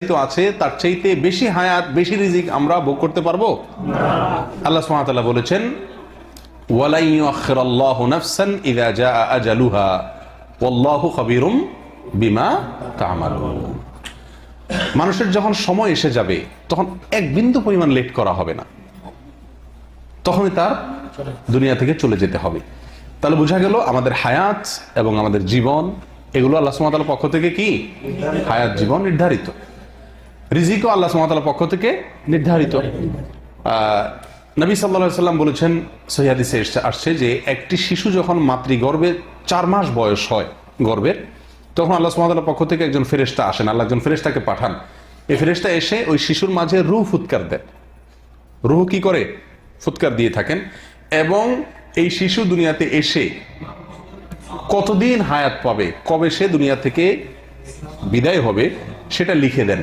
তো আছে তার চাইতে বেশি হায়াত বেশি রিজিক আমরা ভোগ করতে পারবো না। আল্লাহ সুবহানাহু ওয়া তাআলা বলেছেন ওয়ালা ইউআখিরুল্লাহু নাফসান ইযা জাআ আজালুহা ওয়াল্লাহু খাবীরুম বিমা তা'মালুন। মানুষের যখন সময় এসে যাবে তখন এক বিন্দু পরিমাণ লেট করা হবে না, তখনই তার দুনিয়া থেকে চলে যেতে হবে। তাহলে বোঝা গেল আমাদের হায়াত এবং আমাদের জীবন এগুলো আল্লাহ সুবহানাহু ওয়া তাআলার পক্ষ থেকে কি হায়াত জীবন নির্ধারিত। রিজিকও আল্লাহ সুবহানাহু ওয়া তাআলার পক্ষ থেকে নির্ধারিত। নবী সাল্লাল্লাহু আলাইহি ওয়াসাল্লাম বলেছেন, সহিহ হাদিসে আসছে যে একটি শিশু যখন মাতৃগর্ভে 4 মাস বয়স হয় গর্ভের, তখন আল্লাহ সুবহানাহু ওয়া তাআলার পক্ষ থেকে একজন ফেরেশতা আসেন, আল্লাহ একজন ফেরেশতাকে পাঠান। এই ফেরেশতা এসে ওই শিশুর মাঝে রূহ ফুৎকার দেন। রূহ কি করে? ফুৎকার দিয়ে থাকেন। এবং এই শিশু দুনিয়াতে এসে কতদিন হায়াত পাবে, কবে সে দুনিয়া থেকে বিদায় হবে সেটা লিখে দেন।